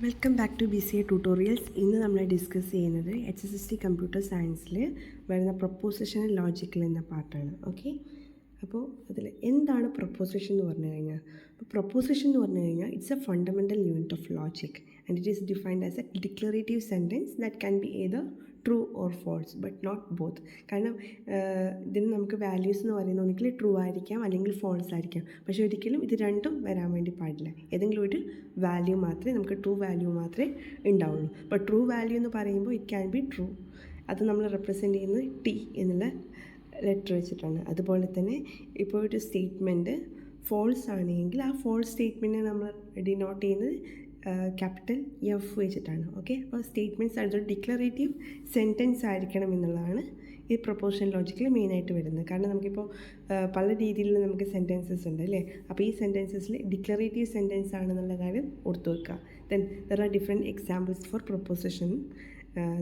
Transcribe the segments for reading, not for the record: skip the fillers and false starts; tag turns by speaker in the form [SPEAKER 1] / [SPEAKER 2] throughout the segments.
[SPEAKER 1] Welcome back to BCA tutorials. ഇന്ന് നമ്മൾ discuss ചെയ്യുന്നത് HSST കമ്പ്യൂട്ടർ സയൻസിൽ വരുന്ന പ്രൊപ്പോസിഷൻ ലോജിക്കൽ എന്ന പാർട്ടാണ്. ഓക്കെ, അപ്പോൾ അതിൽ എന്താണ് പ്രൊപ്പോസിഷൻ എന്ന് പറഞ്ഞു കഴിഞ്ഞാൽ, അപ്പോൾ പ്രൊപ്പോസിഷൻ എന്ന് പറഞ്ഞു കഴിഞ്ഞാൽ it's a fundamental unit of logic and it is defined as a declarative sentence that can be either true or false but not both. കാരണം ഇതിന് നമുക്ക് വാല്യൂസ് എന്ന് പറയുന്നത് ഒന്നുകിൽ ട്രൂ ആയിരിക്കാം അല്ലെങ്കിൽ ഫോൾസ് ആയിരിക്കാം. പക്ഷേ ഒരിക്കലും ഇത് രണ്ടും വരാൻ വേണ്ടി പാടില്ല. ഏതെങ്കിലും ഒരു വാല്യൂ മാത്രമേ നമുക്ക് ട്രൂ വാല്യൂ മാത്രമേ ഉണ്ടാവുള്ളൂ. അപ്പോൾ ട്രൂ വാല്യൂ എന്ന് പറയുമ്പോൾ ഇറ്റ് ക്യാൻ ബി ട്രൂ. അത് നമ്മൾ റെപ്രസെൻറ്റ് ചെയ്യുന്നത് T എന്നുള്ള ലെറ്റർ വെച്ചിട്ടാണ്. അതുപോലെ തന്നെ ഇപ്പോൾ ഒരു സ്റ്റേറ്റ്മെൻറ്റ് ഫോൾസ് ആണെങ്കിൽ ആ ഫോൾസ് സ്റ്റേറ്റ്മെൻറ്റിനെ നമ്മൾ ഡിനോട്ട് ചെയ്യുന്നത് ക്യാപിറ്റൽ F വെച്ചിട്ടാണ്. ഓക്കെ, അപ്പോൾ സ്റ്റേറ്റ്മെൻറ്റ്സ് അതൊരു ഡിക്ലറേറ്റീവ് സെൻറ്റൻസ് ആയിരിക്കണം എന്നുള്ളതാണ് ഈ പ്രൊപ്പോസിഷൻ ലോജിക്കിൽ മെയിനായിട്ട് വരുന്നത്. കാരണം നമുക്കിപ്പോൾ പല രീതിയിൽ നമുക്ക് സെൻറ്റൻസസ് ഉണ്ട് അല്ലേ. അപ്പോൾ ഈ സെൻറ്റൻസസിൽ ഡിക്ലറേറ്റീവ് സെൻറ്റൻസ് ആണെന്നുള്ള കാര്യം ഓർത്തു വെക്കുക. Then there are different examples for proposition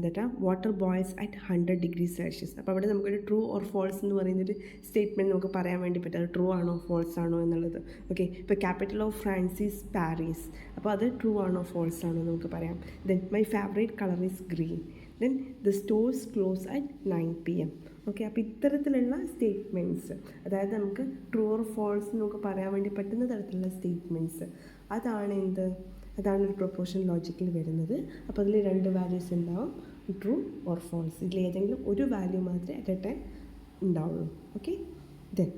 [SPEAKER 1] that are water boils at 100 degrees Celsius. അപ്പോൾ അവിടെ നമുക്കൊരു ട്രൂ ഓർ ഫോൾസ് എന്ന് പറയുന്നൊരു സ്റ്റേറ്റ്മെൻറ്റ് നമുക്ക് പറയാൻ വേണ്ടി പറ്റും, അത് ട്രൂ ആണോ ഫോൾസ് ആണോ എന്നുള്ളത്. ഓക്കെ, ഇപ്പോൾ capital of France is Paris, അപ്പോൾ അത് ട്രൂ ആണോ ഫോൾസ് ആണോ നമുക്ക് പറയാം. Then my favourite colour is green. Then the stores close at 9 PM. Okay, അപ്പോൾ ഇത്തരത്തിലുള്ള സ്റ്റേറ്റ്മെൻറ്റ്സ്, അതായത് നമുക്ക് ട്രൂ ഓർ ഫോൾസ് നമുക്ക് പറയാൻ വേണ്ടി പറ്റുന്ന തരത്തിലുള്ള സ്റ്റേറ്റ്മെൻറ്റ്സ്, അതാണ് ഒരു പ്രൊപ്പോസിഷൻ ലോജിക്കിൽ വരുന്നത്. അപ്പോൾ അതിൽ രണ്ട് വാല്യൂസ് ഉണ്ടാവും, ട്രൂ ഓർ ഫോൾസ്. ഇതിലേതെങ്കിലും ഒരു വാല്യൂ മാത്രമേ അറ്റ് എ ടൈം ഉണ്ടാവുള്ളൂ. ഓക്കെ, ദെൻ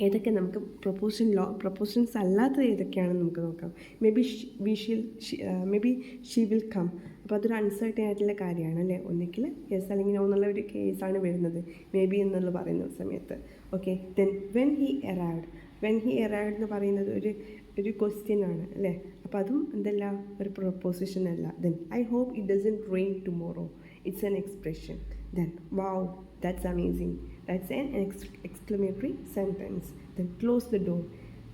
[SPEAKER 1] ഏതൊക്കെ നമുക്ക് പ്രൊപ്പോസിഷൻസ് അല്ലാത്തത് ഏതൊക്കെയാണെന്ന് നമുക്ക് നോക്കാം. May be she will come. അപ്പോൾ അതൊരു അൺസർട്ടൻ ആയിട്ടുള്ള കാര്യമാണ് അല്ലേ. ഒന്നിക്കിൽ യെസ് അല്ലെങ്കിൽ നോ എന്നുള്ള ഒരു കേസാണ് വരുന്നത് മേ ബി എന്നുള്ള പറയുന്ന സമയത്ത്. Okay, then when he arrived എന്ന് പറയുന്നത് ഒരു ക്വസ്റ്റ്യൻ ആണ് അല്ലേ. അപ്പോൾ അതും എന്തല്ല, ഒരു പ്രൊപ്പോസിഷൻ അല്ല. Then I hope it doesn't rain tomorrow, it's an expression. Then, wow, that's amazing. That's an exclamatory sentence. Then close the door.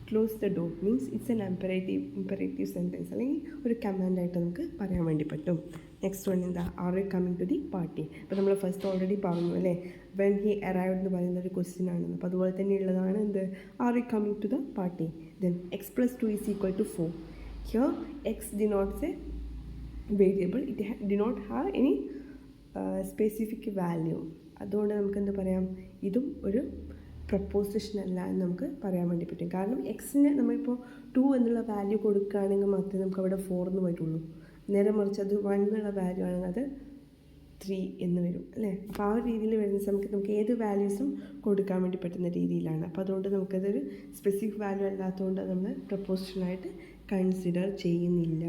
[SPEAKER 1] Close the door means it's an imperative sentence. അല്ലെങ്കിൽ ഒരു command ആയിട്ട് നമുക്ക് പറയാൻ വേണ്ടി പറ്റും. Next one എന്താ, are you coming to the party. അപ്പോൾ നമ്മൾ ഫസ്റ്റ് ഓൾറെഡി പറഞ്ഞു അല്ലേ, വെൻ ഹി അറൈവ്ഡ് എന്ന് പറയുന്ന ഒരു ക്വസ്റ്റ്യൻ ആണെന്ന്. അപ്പോൾ അതുപോലെ തന്നെ ഉള്ളതാണ് എന്ത്, are you coming to the party. Then x + 2 = 4. Here x denotes a variable. It do not have any specific value. അതുകൊണ്ട് നമുക്ക് എന്ത് പറയാം, ഇതും ഒരു പ്രൊപ്പോസിഷൻ അല്ല എന്ന് നമുക്ക് പറയാൻ വേണ്ടി പറ്റും. കാരണം എക്സിന് നമ്മളിപ്പോൾ 2 എന്നുള്ള വാല്യൂ കൊടുക്കുകയാണെങ്കിൽ മാത്രമേ നമുക്ക് അവിടെ 4 എന്ന് വരുള്ളൂ. നേരെ മറിച്ച് അത് 1 എന്നുള്ള വാല്യൂ ആണെങ്കിൽ അത് 3 എന്ന് വരും അല്ലേ. അപ്പോൾ ആ ഒരു രീതിയിൽ വരുന്ന സമയത്ത് നമുക്ക് ഏത് വാല്യൂസും കൊടുക്കാൻ വേണ്ടി പറ്റുന്ന രീതിയിലാണ്. അപ്പോൾ അതുകൊണ്ട് നമുക്കതൊരു സ്പെസിഫിക് വാല്യൂ അല്ലാത്തതുകൊണ്ട് നമ്മൾ പ്രൊപ്പോസിഷനായിട്ട് കൺസിഡർ ചെയ്യുന്നില്ല.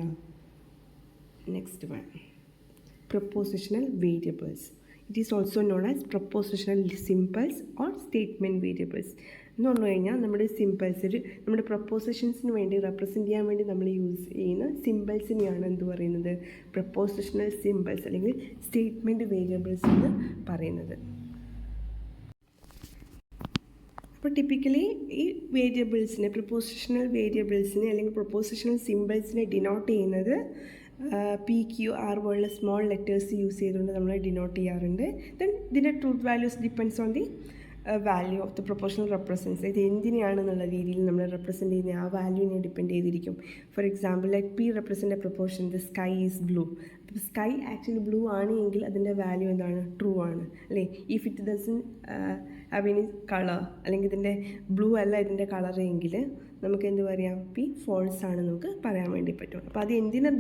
[SPEAKER 1] Next one, propositional variables. It is also known as propositional symbols or statement variables. എന്ന് പറഞ്ഞു കഴിഞ്ഞാൽ നമ്മുടെ സിമ്പിൾസ്, നമ്മുടെ പ്രൊപ്പോസിഷൻസിന് വേണ്ടി റെപ്രസെൻറ്റ് ചെയ്യാൻ വേണ്ടി നമ്മൾ യൂസ് ചെയ്യുന്ന സിമ്പിൾസിനെയാണ് എന്ത് പറയുന്നത്, പ്രൊപ്പോസിഷണൽ സിമ്പിൾസ് അല്ലെങ്കിൽ സ്റ്റേറ്റ്മെൻറ്റ് വേരിയബിൾസ് എന്ന് പറയുന്നത്. അപ്പോൾ ടിപ്പിക്കലി ഈ വേരിയബിൾസിനെ, പ്രൊപ്പോസിഷണൽ വേരിയബിൾസിനെ അല്ലെങ്കിൽ പ്രൊപ്പോസിഷണൽ സിമ്പിൾസിനെ ഡിനോട്ട് ചെയ്യുന്നത് PQR പോലുള്ള സ്മോൾ ലെറ്റേഴ്സ് യൂസ് ചെയ്തുകൊണ്ട് നമ്മൾ ഡിനോട്ട് ചെയ്യാറുണ്ട്. ദെൻ ഇതിൻ്റെ truth values depends on the value of the proportional represents. ഇത് എന്തിനെയാണെന്നുള്ള രീതിയിൽ നമ്മൾ റെപ്രസെൻറ്റ് ചെയ്യുന്ന ആ വാല്യൂവിനെ ഡിപ്പെൻഡ് ചെയ്തിരിക്കും. For example like P represent A proportion the sky is blue. അപ്പോൾ സ്കൈ ആക്ച്വലി ബ്ലൂ ആണെങ്കിൽ അതിൻ്റെ വാല്യൂ എന്താണ്, ട്രൂ ആണ് അല്ലേ. If it doesn't have any colour, അല്ലെങ്കിൽ ഇതിൻ്റെ ബ്ലൂ അല്ല ഇതിൻ്റെ കളർ എങ്കിൽ നമുക്ക് എന്ത് പറയാം, P ഫോൾസ് ആണ് നമുക്ക് പറയാൻ വേണ്ടി പറ്റും. അപ്പോൾ അത് എന്തിനെ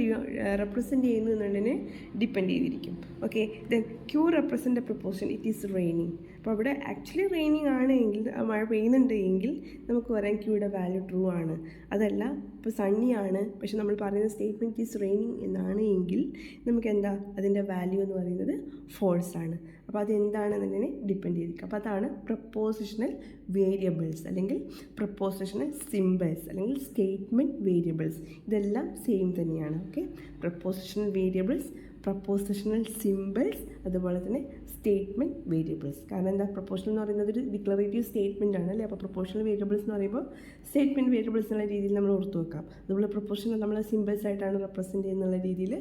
[SPEAKER 1] റെപ്രസെൻറ്റ് ചെയ്യുന്നു എന്നുള്ളതിനെ ഡിപ്പെൻഡ് ചെയ്തിരിക്കും. Okay, then Q represent A proportion it is raining. അപ്പോൾ അവിടെ ആക്ച്വലി റെയിനിങ് ആണെങ്കിൽ, മഴ പെയ്യുന്നുണ്ട് എങ്കിൽ നമുക്ക് പറയാം Qയുടെ വാല്യൂ ട്രൂ ആണ്. അതല്ല ഇപ്പോൾ സണ്ണി ആണ് പക്ഷെ നമ്മൾ പറയുന്ന സ്റ്റേറ്റ്മെൻറ്റ് ഈസ് റെയിനിങ് എന്നാണ് എങ്കിൽ നമുക്ക് എന്താ, അതിൻ്റെ വാല്യൂ എന്ന് പറയുന്നത് ഫോൾസ് ആണ്. അപ്പോൾ അതെന്താണെന്നതിനെ ഡിപ്പെൻഡ് ചെയ്തിരിക്കും. അപ്പോൾ അതാണ് പ്രൊപ്പോസിഷണൽ വേരിയബിൾസ് അല്ലെങ്കിൽ പ്രൊപ്പോസിഷണൽ സിമ്പിൾസ് അല്ലെങ്കിൽ സ്റ്റേറ്റ്മെൻറ്റ് വേരിയബിൾസ്. ഇതെല്ലാം സെയിം തന്നെയാണ്. Okay, propositional variables, propositional symbols, അതുപോലെ തന്നെ സ്റ്റേറ്റ്മെൻറ്റ് വേരിയബിൾസ്. കാരണം എന്താ, പ്രൊപ്പോഷണൽ എന്ന് പറയുന്നത് ഒരു ഡിക്ലറേറ്റീവ് സ്റ്റേറ്റ്മെൻറ്റ് ആണ് അല്ലേ. അപ്പോൾ പ്രൊപ്പോഷണൽ വേരിയബിൾസ് എന്ന് പറയുമ്പോൾ സ്റ്റേറ്റ്മെൻറ്റ് വേരിയബിൾസ് എന്നുള്ള രീതിയിൽ നമ്മൾ ഓർത്ത് വെക്കാം. അതുപോലെ പ്രൊപ്പോഷണൽ നമ്മൾ സിമ്പിൾസ് ആയിട്ടാണ് റെപ്രസെൻറ്റ് ചെയ്യുന്നുള്ള രീതിയിൽ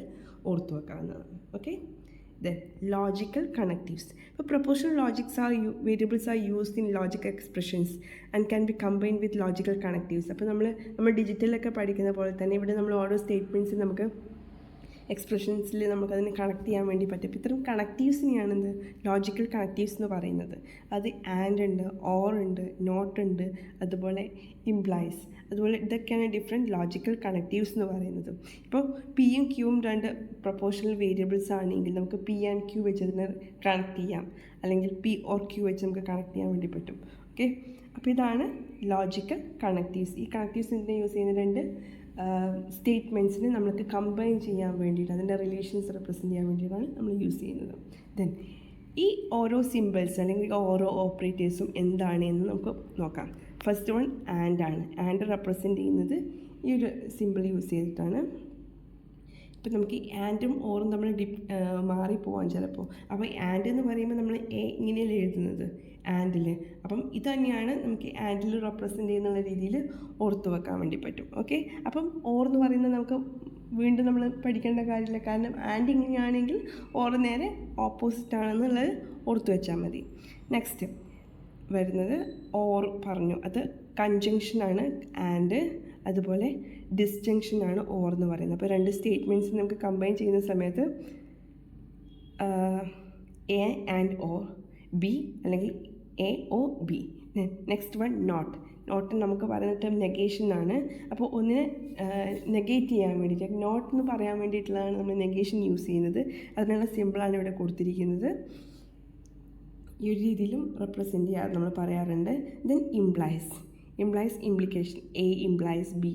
[SPEAKER 1] ഓർത്ത് വെക്കാവുന്നതാണ്. Okay, then logical connectives. ഇപ്പോൾ propositional variables are used in logical expressions and can be combined with logical connectives. അപ്പോൾ നമ്മൾ ഡിജിറ്റലൊക്കെ പഠിക്കുന്ന പോലെ തന്നെ ഇവിടെ നമ്മൾ ഓരോ സ്റ്റേറ്റ്മെൻറ്റ്സ് നമുക്ക് എക്സ്പ്രഷൻസിൽ നമുക്കതിനെ കണക്ട് ചെയ്യാൻ വേണ്ടി പറ്റും. ഇത്തരം കണക്റ്റീവ്സിനെയാണ് എന്ത് ലോജിക്കൽ കണക്റ്റീവ്സ് എന്ന് പറയുന്നത്. അത് ആൻഡ് ഉണ്ട്, ഓർ ഉണ്ട്, നോട്ട് ഉണ്ട്, അതുപോലെ ഇംപ്ലൈസ്, അതുപോലെ ഇതൊക്കെയാണ് ഡിഫറെൻറ്റ് ലോജിക്കൽ കണക്റ്റീവ്സ് എന്ന് പറയുന്നത്. ഇപ്പോൾ പിയും ക്യൂവും രണ്ട് പ്രൊപ്പോർഷണൽ വേരിയബിൾസ് ആണെങ്കിൽ നമുക്ക് പി ആൻഡ് ക്യൂ വെച്ച് അതിനെ കണക്ട് ചെയ്യാം, അല്ലെങ്കിൽ പി ഓർ ക്യൂ വെച്ച് നമുക്ക് കണക്ട് ചെയ്യാൻ വേണ്ടി പറ്റും. ഓക്കെ, അപ്പോൾ ഇതാണ് ലോജിക്കൽ കണക്റ്റീവ്സ്. ഈ കണക്റ്റീവ്സ് എന്തിനാണ് യൂസ് ചെയ്യുന്നത്? രണ്ട് സ്റ്റേറ്റ്മെൻറ്റ്സിനെ നമ്മൾക്ക് കമ്പൈൻ ചെയ്യാൻ വേണ്ടിയിട്ട്, അതിൻ്റെ റിലേഷൻസ് റെപ്രസെൻറ്റ് ചെയ്യാൻ വേണ്ടിയിട്ടാണ് നമ്മൾ യൂസ് ചെയ്യുന്നത്. ദെൻ ഈ ഓരോ സിമ്പിൾസ് അല്ലെങ്കിൽ ഓരോ ഓപ്പറേറ്റേഴ്സും എന്താണ് എന്ന് നമുക്ക് നോക്കാം. ഫസ്റ്റ് വൺ ആൻഡ് ആണ്. ആൻഡ് റെപ്രസെൻറ്റ് ചെയ്യുന്നത് ഈ ഒരു സിമ്പിൾ യൂസ് ചെയ്തിട്ടാണ്. ഇപ്പം നമുക്ക് ഈ ആൻഡും ഓറും നമ്മൾ മാറിപ്പോവാൻ ചിലപ്പോൾ. അപ്പോൾ ആൻഡ് എന്ന് പറയുമ്പോൾ നമ്മൾ ഇങ്ങനെയല്ലേ എഴുതുന്നത് ആൻഡിൽ. അപ്പം ഇത് തന്നെയാണ് നമുക്ക് ആൻഡിൽ റെപ്രസെൻറ്റ് ചെയ്യുന്നുള്ള രീതിയിൽ ഓർത്ത് വെക്കാൻ വേണ്ടി പറ്റും. ഓക്കെ, അപ്പം ഓർ എന്ന് പറയുന്നത് നമുക്ക് വീണ്ടും നമ്മൾ പഠിക്കേണ്ട കാര്യമില്ല, കാരണം ആൻഡ് ഇങ്ങനെയാണെങ്കിൽ ഓർ നേരെ ഓപ്പോസിറ്റ് ആണെന്നുള്ളത് ഓർത്ത് വെച്ചാൽ മതി. നെക്സ്റ്റ് വരുന്നത് ഓർ പറഞ്ഞു, അത് കൺജങ്ഷനാണ് ആൻഡ്, അതുപോലെ ഡിസ്ജങ്ഷനാണ് ഓർ എന്ന് പറയുന്നത്. അപ്പോൾ രണ്ട് സ്റ്റേറ്റ്മെൻറ്റ്സ് നമുക്ക് കമ്പൈൻ ചെയ്യുന്ന സമയത്ത് എ ആൻഡ് ഓർ, ബി അല്ലെങ്കിൽ എ ഒ B. Next one not. Not നമുക്ക് പറയുന്ന ടൈം നെഗേഷൻ ആണ്. അപ്പോൾ ഒന്നിനെ നെഗേറ്റ് ചെയ്യാൻ വേണ്ടിയിട്ട്, നോട്ട് എന്ന് പറയാൻ വേണ്ടിയിട്ടുള്ളതാണ് നമ്മൾ നെഗേഷൻ യൂസ് ചെയ്യുന്നത്. അതിനുള്ള സിമ്പിളാണ് ഇവിടെ കൊടുത്തിരിക്കുന്നത്. ഈ ഒരു രീതിയിലും റെപ്രസെൻറ്റ് ചെയ്യാറ് നമ്മൾ പറയാറുണ്ട്. Then implies. Implies implication, A implies B,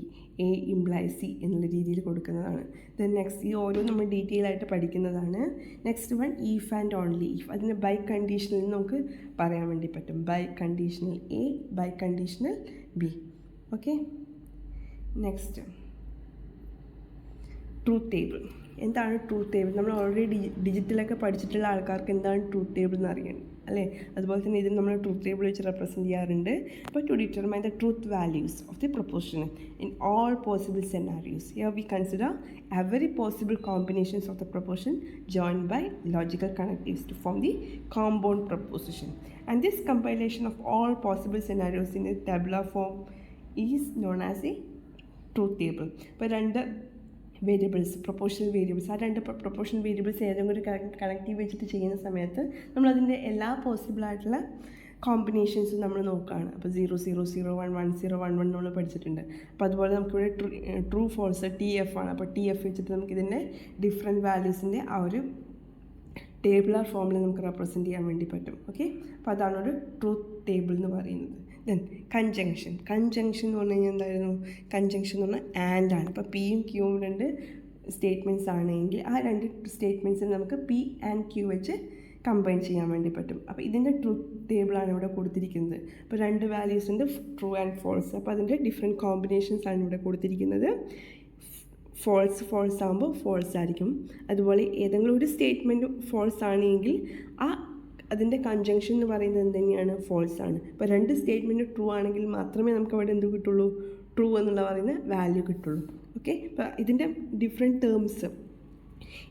[SPEAKER 1] A implies C എന്നുള്ള രീതിയിൽ കൊടുക്കുന്നതാണ്. ദെൻ നെക്സ്റ്റ് ഈ ഓരോ നമ്മൾ ഡീറ്റെയിൽ ആയിട്ട് പഠിക്കുന്നതാണ്. Next one if and only if. അതിന് ബൈ കണ്ടീഷനിൽ നമുക്ക് പറയാൻ വേണ്ടി പറ്റും. Biconditional A, biconditional B. Okay, next truth table. എന്താണ് ട്രൂത്ത് ടേബിൾ? നമ്മൾ ഓൾറെഡി ഡിജിറ്റലൊക്കെ പഠിച്ചിട്ടുള്ള ആൾക്കാർക്ക് എന്താണ് ട്രൂത്ത് ടേബിൾ എന്ന് അറിയണം അല്ലേ? അതുപോലെ തന്നെ ഇതിൽ നമ്മൾ ട്രൂത്ത് ടേബിൾ വെച്ച് റെപ്രസെൻറ്റ് ചെയ്യാറുണ്ട്. അപ്പോൾ to determine the truth values of the proportion in all possible scenarios, here we consider every possible combinations of the proportion joined by logical connectives to form the compound proposition, and this compilation of all possible scenarios in a tabular form is known as a truth table. ഇപ്പോൾ രണ്ട് variables, proportional variables, ആ രണ്ട് proportional variables ഏതെങ്കിലും ഒരു connective വെച്ചിട്ട് ചെയ്യുന്ന സമയത്ത് നമ്മളതിൻ്റെ എല്ലാ പോസിബിളായിട്ടുള്ള കോമ്പിനേഷൻസും നമ്മൾ നോക്കുകയാണ്. അപ്പോൾ 0 0 0 1 1 0 1 1 നമ്മൾ പഠിച്ചിട്ടുണ്ട്. അപ്പോൾ അതുപോലെ നമുക്കിവിടെ ട്രൂ ഫോൾസ് TF ആണ്. അപ്പോൾ TF വെച്ചിട്ട് നമുക്കിതിൻ്റെ ഡിഫറെൻറ്റ് വാല്യൂസിൻ്റെ ആ ഒരു ടേബിളർ ഫോമിൽ നമുക്ക് റെപ്രസെൻറ്റ് ചെയ്യാൻ വേണ്ടി പറ്റും. ഓക്കെ, അപ്പോൾ അതാണ് ഒരു ട്രൂത്ത് ടേബിൾ എന്ന് പറയുന്നത്. Then conjunction. കൺജങ്ഷൻ എന്ന് പറഞ്ഞു കഴിഞ്ഞാൽ എന്തായിരുന്നു? കൺജങ്ഷൻ എന്ന് പറഞ്ഞാൽ ആൻഡ് ആണ്. അപ്പോൾ പിയും ക്യൂവും രണ്ട് സ്റ്റേറ്റ്മെൻറ്റ്സ് ആണെങ്കിൽ ആ രണ്ട് സ്റ്റേറ്റ്മെൻറ്റ്സിന് നമുക്ക് പി ആൻഡ് ക്യൂ വെച്ച് കമ്പൈൻ ചെയ്യാൻ വേണ്ടി പറ്റും. അപ്പോൾ ഇതിൻ്റെ ട്രൂത്ത് ടേബിളാണ് ഇവിടെ കൊടുത്തിരിക്കുന്നത്. അപ്പോൾ രണ്ട് വാല്യൂസ് ഉണ്ട്, ട്രൂ ആൻഡ് ഫോൾസ്. അപ്പോൾ അതിൻ്റെ ഡിഫറെൻറ്റ് കോമ്പിനേഷൻസ് ആണ് ഇവിടെ കൊടുത്തിരിക്കുന്നത്. ഫോൾസ് ആകുമ്പോൾ ഫോൾസ് ആയിരിക്കും. അതുപോലെ ഏതെങ്കിലും ഒരു സ്റ്റേറ്റ്മെൻറ്റ് ഫോൾസ് ആണെങ്കിൽ അതിൻ്റെ കൺജങ്ഷൻ എന്ന് പറയുന്നത് എന്ത് തന്നെയാണ്? ഫോൾസ് ആണ്. അപ്പോൾ രണ്ട് സ്റ്റേറ്റ്മെൻറ്റ് ട്രൂ ആണെങ്കിൽ മാത്രമേ നമുക്ക് അവിടെ എന്ത് കിട്ടുള്ളൂ? ട്രൂ എന്നുള്ള പറയുന്ന വാല്യൂ കിട്ടുള്ളൂ. ഓക്കെ, അപ്പോൾ ഇതിൻ്റെ ഡിഫറെൻറ്റ് ടേംസ്,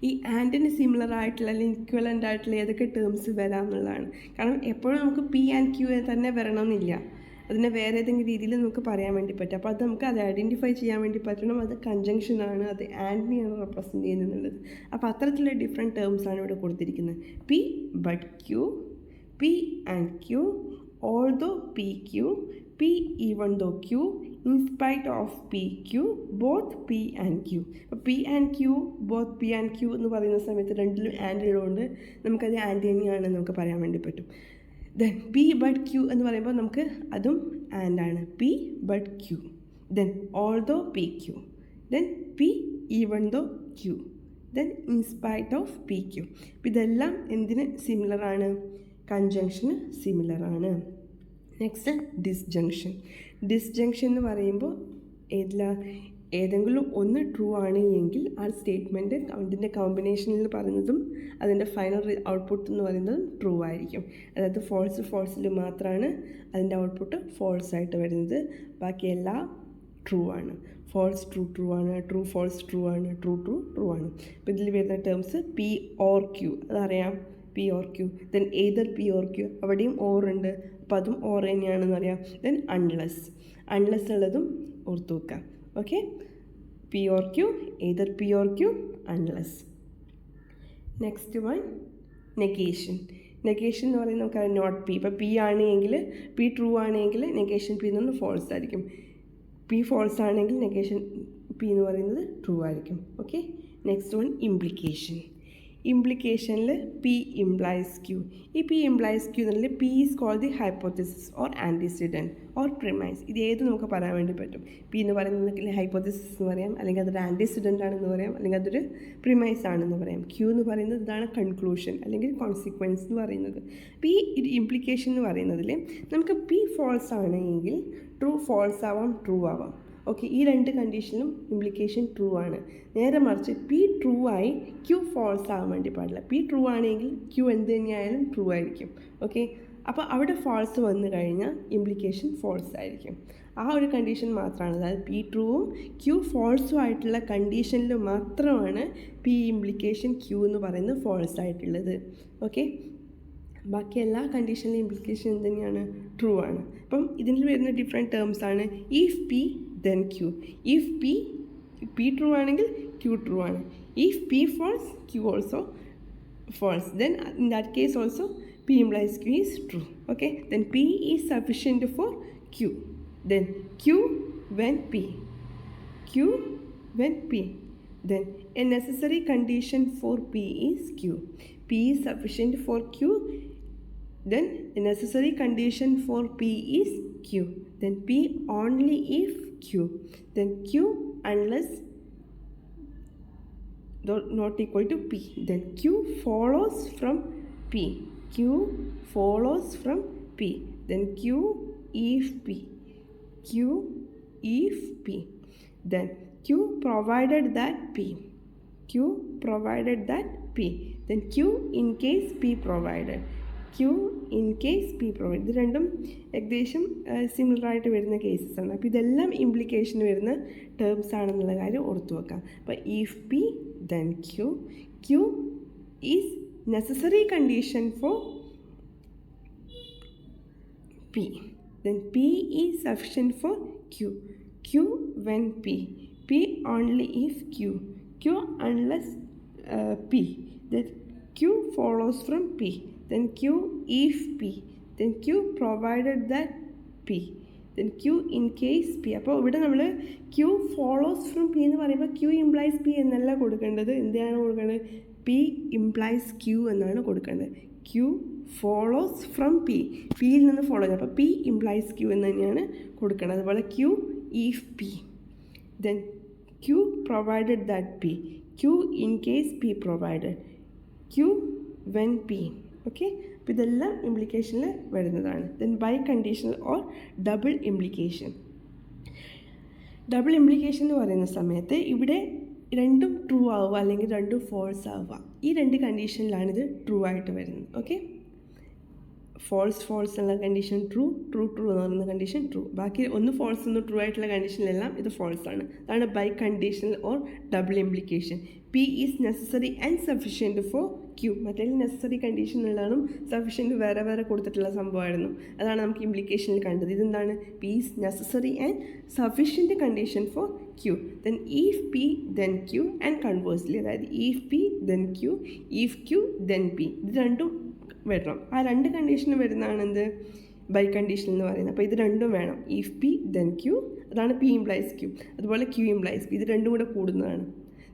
[SPEAKER 1] ഈ ആൻഡിന് സിമിലർ ആയിട്ടുള്ള അല്ലെങ്കിൽ ഇക്വലൻ്റ് ആയിട്ടുള്ള ഏതൊക്കെ ടേംസ് വരാം എന്നുള്ളതാണ്. കാരണം എപ്പോഴും നമുക്ക് പി ആൻഡ് ക്യൂ തന്നെ വരണമെന്നില്ല, അതിനെ വേറെ ഏതെങ്കിലും രീതിയിൽ നമുക്ക് പറയാൻ വേണ്ടി പറ്റും. അപ്പോൾ അത് നമുക്ക് അത് ഐഡൻറ്റിഫൈ ചെയ്യാൻ വേണ്ടി പറ്റണം. അത് കൺജങ്ഷനാണ്, അത് ആൻഡിനെയാണ് റെപ്രസെൻറ്റ് ചെയ്യുന്നത്. അപ്പോൾ അത്തരത്തിലുള്ള ഡിഫറെൻറ്റ് ടേംസാണ് ഇവിടെ കൊടുത്തിരിക്കുന്നത്. P but Q, P and Q, although P Q, P even though Q, in spite of P Q, both P and Q. അപ്പോൾ P and Q, both P and Q എന്ന് പറയുന്ന സമയത്ത് രണ്ടിലും ആൻഡ് ഉള്ളതുകൊണ്ട് നമുക്കത് ആൻഡ് തന്നെയാണെന്ന് നമുക്ക് പറയാൻ വേണ്ടി പറ്റും. ദെൻ പി ബട്ട് ക്യൂ എന്ന് പറയുമ്പോൾ നമുക്ക് അതും ആൻഡ് ആണ്. P but Q, then although P Q, then P even though Q, then in spite of P Q. അപ്പോൾ ഇതെല്ലാം എന്തിന് സിമിലറാണ്? കൺജങ്ഷന് സിമിലറാണ്. Next disjunction. ഡിസ്ജങ്ഷൻ എന്ന് പറയുമ്പോൾ ഏതെങ്കിലും ഒന്ന് ട്രൂ ആണ് എങ്കിൽ ആ സ്റ്റേറ്റ്മെൻറ്റ് അതിൻ്റെ കോമ്പിനേഷനിൽ പറയുന്നതും അതിൻ്റെ ഫൈനൽ ഔട്ട്പുട്ട് എന്ന് പറയുന്നതും ട്രൂ ആയിരിക്കും. അതായത് ഫോൾസിൽ മാത്രമാണ് അതിൻ്റെ ഔട്ട്പുട്ട് ഫോൾസ് ആയിട്ട് വരുന്നത്. ബാക്കിയെല്ലാം ട്രൂ ആണ്. ഫോൾസ് ട്രൂ ആണ്, ട്രൂ ഫോൾസ് ട്രൂ ആണ്, ട്രൂ ആണ്. അപ്പോൾ ഇതിൽ വരുന്ന ടേംസ് പി ഓർ ക്യൂ, അതറിയാം, P or Q. Then either P or Q, അവിടെയും ഓർ ഉണ്ട്, അപ്പോൾ അതും ഓർ തന്നെയാണെന്ന് അറിയാം. ദെൻ അൺലെസ് ഉള്ളതും ഓർത്ത് വെക്കാം. Okay, P or Q, either P or Q, unless. Next one, negation. Negation എന്ന് പറയുന്നത് നമുക്കറിയാം നോട്ട് പി. ഇപ്പോൾ പി ആണെങ്കിൽ പി ട്രൂ ആണെങ്കിൽ നെഗേഷൻ പി എന്ന് പറഞ്ഞാൽ ഫോൾസ് ആയിരിക്കും. പി ഫോൾസ് ആണെങ്കിൽ നെഗേഷൻ പി എന്ന് പറയുന്നത് ട്രൂ ആയിരിക്കും. ഓക്കെ. Next one, implication. ഇംപ്ലിക്കേഷനിൽ പി ഇംപ്ലൈസ് ക്യൂ. ഈ പി ഇംപ്ലൈസ് ക്യൂ എന്നുള്ള P is called the hypothesis or antecedent or premise. ഇത് ഏത് നമുക്ക് പറയാൻ വേണ്ടി പറ്റും. പി എന്ന് പറയുന്നത് ഹൈപ്പോത്തിസിസ് എന്ന് പറയാം, അല്ലെങ്കിൽ അതൊരു ആൻറ്റിസിഡൻ്റ് ആണെന്ന് പറയാം, അല്ലെങ്കിൽ അതൊരു പ്രിമൈസ് ആണെന്ന് പറയാം. ക്യൂ എന്ന് പറയുന്നത് ഇതാണ് കൺക്ലൂഷൻ അല്ലെങ്കിൽ കോൺസിക്വൻസ് എന്ന് പറയുന്നത്. അപ്പോൾ ഈ ഇംപ്ലിക്കേഷൻ എന്ന് പറയുന്നതിൽ നമുക്ക് പി ഫോൾസ് ആണെങ്കിൽ ട്രൂ ഫോൾസ് ആവാം, ട്രൂ ആവാം. ഓക്കെ, ഈ രണ്ട് കണ്ടീഷനിലും ഇംപ്ലിക്കേഷൻ ട്രൂ ആണ്. നേരെ മറിച്ച് പി ട്രൂ ആയി ക്യൂ ഫോൾസ് ആകാൻ വേണ്ടി പാടില്ല. പി ട്രൂ ആണെങ്കിൽ ക്യൂ എന്ത് തന്നെയായാലും ട്രൂ ആയിരിക്കും. ഓക്കെ, അപ്പോൾ അവിടെ ഫോൾസ് വന്നു കഴിഞ്ഞാൽ ഇംപ്ലിക്കേഷൻ ഫോൾസ് ആയിരിക്കും. ആ ഒരു കണ്ടീഷൻ മാത്രമാണ്, അതായത് പി ട്രൂവും ക്യൂ ഫോൾസും ആയിട്ടുള്ള കണ്ടീഷനിൽ മാത്രമാണ് പി ഇംപ്ലിക്കേഷൻ ക്യൂ എന്ന് പറയുന്നത് ഫോൾസ് ആയിട്ടുള്ളത്. ഓക്കെ, ബാക്കി എല്ലാ കണ്ടീഷനിലും ഇംപ്ലിക്കേഷൻ തന്നെയാണ്, ട്രൂ ആണ്. അപ്പം ഇതിൽ വരുന്ന ഡിഫറെൻറ്റ് ടേംസ് ആണ് if P then Q. If P true ആണെങ്കിൽ ക്യൂ ട്രൂ ആണ്. If P false Q also false, then in that case also P implies Q is true. Okay, then P is sufficient for Q. Then Q when P, Q when P, then a necessary condition for P is Q. P is sufficient for Q, then a necessary condition for P is Q. Then P only if Q. Then Q unless not equal to P. Then Q follows from P. Q follows from P. Then Q if P. Q if P. Then Q provided that P. Q provided that P. Then Q in case P provided. Q in case P provided. ഇത് രണ്ടും ഏകദേശം similar ആയിട്ട് വരുന്ന cases ആണ്. അപ്പോൾ ഇതെല്ലാം implication വരുന്ന terms ആണെന്നുള്ള കാര്യം ഓർത്തു വെക്കാം. അപ്പോൾ if P then Q. Q is necessary condition for P. Then P is sufficient for Q. Q when P. P only if Q. Q unless P. Then Q follows from P. Then Q if P. Then Q provided that P. Then Q in case P. അപ്പോൾ ഇവിടെ നമ്മൾ Q follows from P എന്ന് പറയുമ്പോൾ Q implies P എന്നല്ല കൊടുക്കേണ്ടത്. എന്താണ് കൊടുക്കേണ്ടത്? P implies Q എന്നാണ് കൊടുക്കേണ്ടത്. Q follows from P. പിയിൽ നിന്ന് ഫോളോ ചെയ്യുക. അപ്പോൾ P implies Q എന്ന് തന്നെയാണ് കൊടുക്കേണ്ടത്. അതുപോലെ Q if P. Then Q provided that P. Q in case P provided. Q when P. Okay, അപ്പോൾ ഇതെല്ലാം ഇംപ്ലിക്കേഷനിൽ വരുന്നതാണ്. Then bye conditional or double implication. Double implication എന്ന് പറയുന്ന സമയത്ത് ഇവിടെ രണ്ടും ട്രൂ ആവുക അല്ലെങ്കിൽ രണ്ടും ഫോൾസ് ആവുക. ഈ രണ്ട് കണ്ടീഷനിലാണിത് ട്രൂ ആയിട്ട് വരുന്നത്. ഓക്കെ, ഫോൾസ് ഫോൾസ് എന്നുള്ള കണ്ടീഷൻ ട്രൂ, ട്രൂ ട്രൂ എന്ന് പറയുന്ന കണ്ടീഷൻ ട്രൂ. ബാക്കി ഒന്ന് ഫോൾസ് ഒന്ന് ട്രൂ ആയിട്ടുള്ള കണ്ടീഷനിലെല്ലാം ഇത് ഫോൾസ് ആണ്. അതാണ് biconditional or double implication. P is necessary and sufficient for Q. മറ്റേ നെസസറി കണ്ടീഷൻ ഉള്ളതും സഫിഷ്യൻറ്റ് വേറെ വേറെ കൊടുത്തിട്ടുള്ള സംഭവമായിരുന്നു. അതാണ് നമുക്ക് ഇംപ്ലിക്കേഷനിൽ കണ്ടത്. ഇതെന്താണ്? P is necessary and sufficient condition for Q. Then if P then Q and conversely, അതായത് if P then Q, if Q then P. ഇത് രണ്ടും വരണം. ആ രണ്ട് കണ്ടീഷനും വരുന്നതാണ് എന്ത്? ബൈ കണ്ടീഷൻ എന്ന് പറയുന്നത്. അപ്പോൾ ഇത് രണ്ടും വേണം. ഇഫ് പി ദെൻ ക്യൂ, അതാണ് പി ഇംപ്ലൈസ് ക്യൂ. അതുപോലെ ക്യൂ ഇംപ്ലൈസ് പി. ഇത് രണ്ടും കൂടെ കൂടുന്നതാണ്.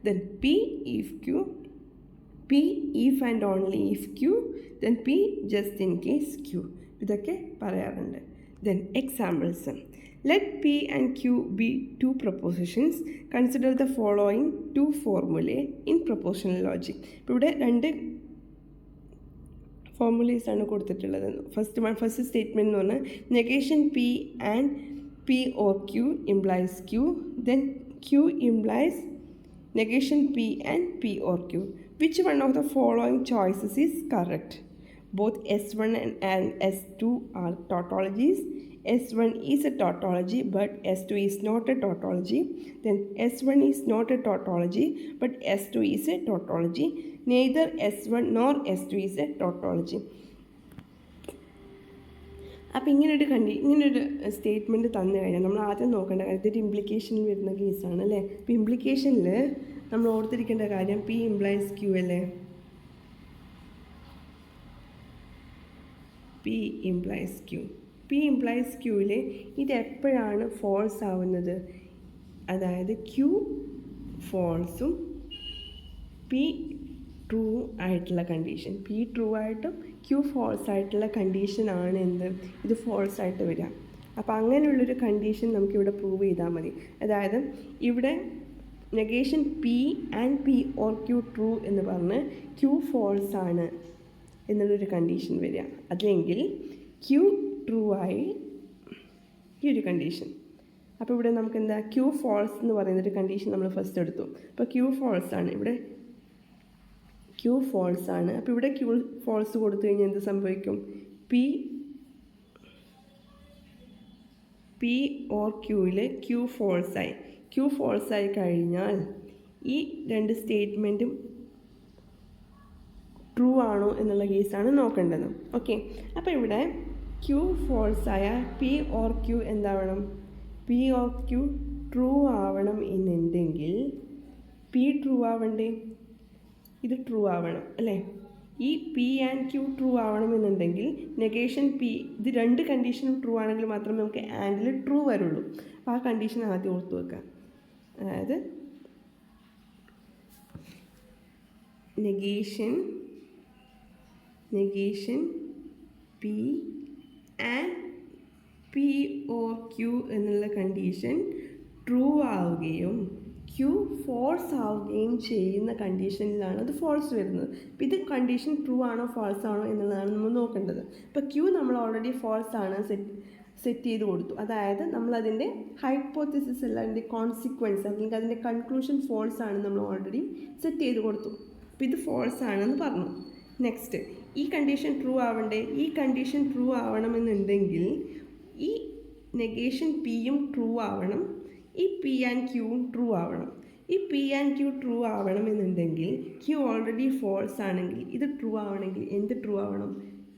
[SPEAKER 1] Then P if Q, P if and only if Q, then P just in case Q. ഇതൊക്കെ പറയാറുണ്ട്. Then examples. Let P and Q be two propositions. Consider the following two formulae in propositional logic. ഇപ്പോൾ ഇവിടെ രണ്ട് ഫോർമുലേസ് ആണ് കൊടുത്തിട്ടുള്ളത്. First statement എന്ന് പറഞ്ഞാൽ negation P and P or Q implies Q. Then Q implies negation P and P or Q. Which one of the following choices is correct? Both S1 and S2 are tautologies. S1 is a tautology but S2 is not a tautology. Then S1 is not a tautology but S2 is a tautology. Neither S1 nor S2 is a tautology. അപ്പോൾ ഇങ്ങനൊരു statement തന്നു കഴിഞ്ഞാൽ നമ്മൾ ആദ്യം നോക്കേണ്ട കാര്യം ഇതൊരു ഇംപ്ലിക്കേഷനിൽ വരുന്ന കേസാണ് അല്ലേ. അപ്പോൾ ഇംപ്ലിക്കേഷനിൽ നമ്മൾ ഓർത്തിരിക്കേണ്ട കാര്യം പി ഇംപ്ലൈസ് ക്യൂ അല്ലേ. P implies Q. P implies ക്യൂവിൽ ഇത് എപ്പോഴാണ് ഫോൾസ് ആവുന്നത്? അതായത് ക്യൂ ഫോൾസും പി ട്രൂ ആയിട്ടുള്ള കണ്ടീഷൻ, പി ട്രൂ ആയിട്ടും ക്യൂ ഫോൾസ് ആയിട്ടുള്ള കണ്ടീഷനാണ് എന്ത് ഇത് ഫോൾസ് ആയിട്ട് വരിക. അപ്പോൾ അങ്ങനെയുള്ളൊരു കണ്ടീഷൻ നമുക്കിവിടെ പ്രൂവ് ചെയ്താൽ മതി. അതായത് ഇവിടെ negation P and P or Q true എന്ന് പറഞ്ഞ് ക്യൂ ഫോൾസ് ആണ് എന്നുള്ളൊരു കണ്ടീഷൻ വരിക. അല്ലെങ്കിൽ ക്യൂ ട്രൂ ആയി ഈ ഒരു കണ്ടീഷൻ. അപ്പോൾ ഇവിടെ നമുക്ക് എന്താ ക്യൂ ഫോൾസ് എന്ന് പറയുന്നൊരു കണ്ടീഷൻ നമ്മൾ ഫസ്റ്റ് എടുത്തു. അപ്പോൾ ക്യൂ ഫോൾസ് ആണ്, ഇവിടെ ക്യൂ ഫോൾസ് ആണ്. അപ്പോൾ ഇവിടെ ക്യൂ ഫോൾസ് കൊടുത്തു കഴിഞ്ഞാൽ എന്ത് സംഭവിക്കും? പി ഓർ ക്യൂവിൽ ക്യൂ ഫോൾസായി. ക്യൂ ഫോൾസായി കഴിഞ്ഞാൽ ഈ രണ്ട് സ്റ്റേറ്റ്മെൻറ്റും ട്രൂ ആണോ എന്നുള്ള കേസാണ് നോക്കേണ്ടത്. ഓക്കെ, അപ്പോൾ ഇവിടെ ക്യൂ ഫോൾസായ പി ഓർ ക്യൂ എന്താവണം? പി ഓർ ക്യൂ ട്രൂ ആവണം എന്നുണ്ടെങ്കിൽ പി ട്രൂ ആവണ്ടേ? ഇത് ട്രൂ ആവണം അല്ലേ. ഈ പി ആൻഡ് ക്യൂ ട്രൂ ആവണമെന്നുണ്ടെങ്കിൽ നെഗേഷൻ പി, ഇത് രണ്ട് കണ്ടീഷനും ട്രൂ ആണെങ്കിൽ മാത്രമേ നമുക്ക് ആൻഡിൽ ട്രൂ വരുള്ളൂ. അപ്പോൾ ആ കണ്ടീഷൻ ആദ്യം ഓർത്ത് വെക്കാം. അതായത് negation P and P or Q എന്നുള്ള കണ്ടീഷൻ ട്രൂ ആവുകയും ക്യൂ ഫോൾസ് ആവുകയും ചെയ്യുന്ന കണ്ടീഷനിലാണ് അത് ഫോൾസ് വരുന്നത്. അപ്പോൾ ഇത് കണ്ടീഷൻ ട്രൂ ആണോ ഫോൾസ് ആണോ എന്നുള്ളതാണ് നമ്മൾ നോക്കേണ്ടത്. ഇപ്പോൾ ക്യൂ നമ്മൾ ഓൾറെഡി ഫോൾസ് ആണ് സെറ്റ് ചെയ്ത് കൊടുത്തു. അതായത് നമ്മളതിൻ്റെ ഹൈപ്പോത്തിസിസ് അല്ല, അതിൻ്റെ കോൺസിക്വൻസ് അല്ലെങ്കിൽ അതിൻ്റെ കൺക്ലൂഷൻ ഫോൾസ് ആണ് നമ്മൾ ഓൾറെഡി സെറ്റ് ചെയ്ത് കൊടുത്തു. അപ്പോൾ ഇത് ഫോൾസ് ആണെന്ന് പറഞ്ഞു. നെക്സ്റ്റ് ഈ കണ്ടീഷൻ ട്രൂ ആവണ്ടേ? ഈ കണ്ടീഷൻ ട്രൂ ആവണമെന്നുണ്ടെങ്കിൽ ഈ നെഗേഷൻ പിയും ട്രൂ ആവണം, ഈ പി ആൻഡ് ക്യൂവും ട്രൂ ആവണം. ഈ പി ആൻഡ് ക്യൂ ട്രൂ ആവണമെന്നുണ്ടെങ്കിൽ ക്യൂ ഓൾറെഡി ഫോൾസ് ആണെങ്കിൽ ഇത് ട്രൂ ആവണമെങ്കിൽ എന്ത് ട്രൂ ആവണം?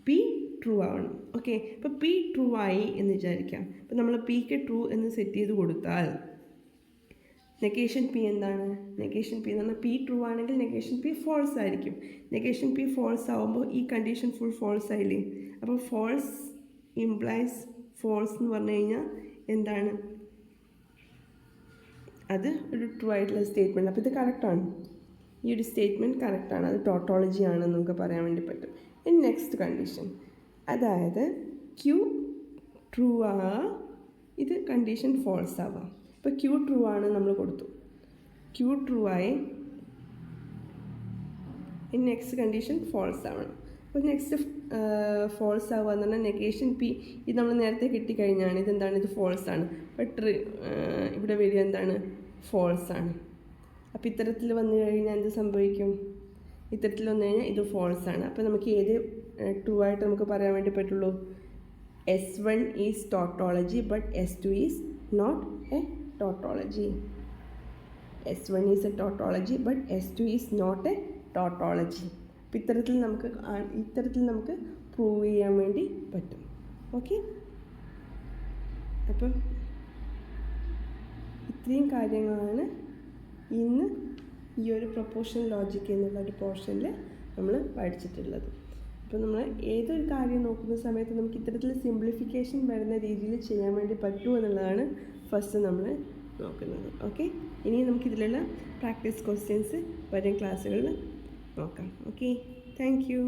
[SPEAKER 1] പി ട്രൂ ആവണം. ഓക്കെ, ഇപ്പോൾ പി ട്രൂ ആയി എന്ന് വിചാരിക്കാം. അപ്പോൾ നമ്മൾ പിക്ക് ട്രൂ എന്ന് സെറ്റ് ചെയ്ത് കൊടുത്താൽ നെഗേഷൻ പി എന്താണ്? നെഗേഷൻ പി എന്ന് പറഞ്ഞാൽ പി ട്രൂ ആണെങ്കിൽ നെഗേഷൻ പി ഫോൾസ് ആയിരിക്കും. നെഗേഷൻ പി ഫോൾസ് ആവുമ്പോൾ ഈ കണ്ടീഷൻ ഫുൾ ഫോൾസ് ആയില്ലേ. അപ്പോൾ ഫോൾസ് ഇംപ്ലൈസ് ഫോൾസ് എന്ന് പറഞ്ഞു കഴിഞ്ഞാൽ എന്താണ്? അത് ഒരു ട്രൂ ആയിട്ടുള്ള സ്റ്റേറ്റ്മെൻറ്റ്. അപ്പോൾ ഇത് കറക്റ്റാണ്, ഈ ഒരു സ്റ്റേറ്റ്മെൻറ്റ് കറക്റ്റാണ്, അത് ടോട്ടോളജി ആണെന്ന് നമുക്ക് പറയാൻ വേണ്ടി പറ്റും. ഇനി നെക്സ്റ്റ് കണ്ടീഷൻ, അതായത് ക്യൂ ട്രൂ ഇത് കണ്ടീഷൻ ഫോൾസ് ആവാം. ഇപ്പോൾ ക്യൂ ട്രൂ ആണ് നമ്മൾ കൊടുത്തു, ക്യൂ ട്രൂ ആയി. ഇനി നെക്സ്റ്റ് കണ്ടീഷൻ ഫോൾസ് ആവണം. അപ്പോൾ നെക്സ്റ്റ് ഫോൾസ് ആവുക എന്ന് പറഞ്ഞാൽ നെഗേഷൻ പി ഇത് നമ്മൾ നേരത്തെ കിട്ടിക്കഴിഞ്ഞാണ് ഇതെന്താണ്? ഇത് ഫോൾസ് ആണ്. ബട്ട് ഇവിടെ വരിക എന്താണ്? ഫോൾസ് ആണ്. അപ്പോൾ ഇത്തരത്തിൽ വന്നു കഴിഞ്ഞാൽ എന്ത് സംഭവിക്കും? ഇത്തരത്തിൽ വന്നു കഴിഞ്ഞാൽ ഇത് ഫോൾസ് ആണ്. അപ്പോൾ നമുക്ക് ഏത് ട്രൂ ആയിട്ട് നമുക്ക് പറയാൻ വേണ്ടി പറ്റുള്ളൂ? S1 is tautology but S2 is not a tautology. S1 is a tautology but S2 is not a tautology. അപ്പോൾ ഇത്തരത്തിൽ നമുക്ക് പ്രൂവ് ചെയ്യാൻ വേണ്ടി പറ്റും. ഓക്കെ, അപ്പം ഇത്രയും കാര്യങ്ങളാണ് ഇന്ന് ഈ ഒരു പ്രൊപ്പോർഷണൽ ലോജിക് എന്നുള്ള ഒരു പോർഷനിൽ നമ്മൾ പഠിച്ചിട്ടുള്ളത്. അപ്പോൾ നമ്മൾ ഏതൊരു കാര്യം നോക്കുന്ന സമയത്ത് നമുക്ക് ഇത്തരത്തിൽ സിംപ്ലിഫിക്കേഷൻ വരുന്ന രീതിയിൽ ചെയ്യാൻ വേണ്ടി പറ്റുമോ എന്നുള്ളതാണ് ഫസ്റ്റ് നമ്മൾ നോക്കുന്നത്. ഓക്കെ, ഇനി നമുക്കിതിലുള്ള പ്രാക്ടീസ് ക്വസ്റ്റ്യൻസ് വരും ക്ലാസ്സുകളിൽ നോക്കാം. Okay, thank you.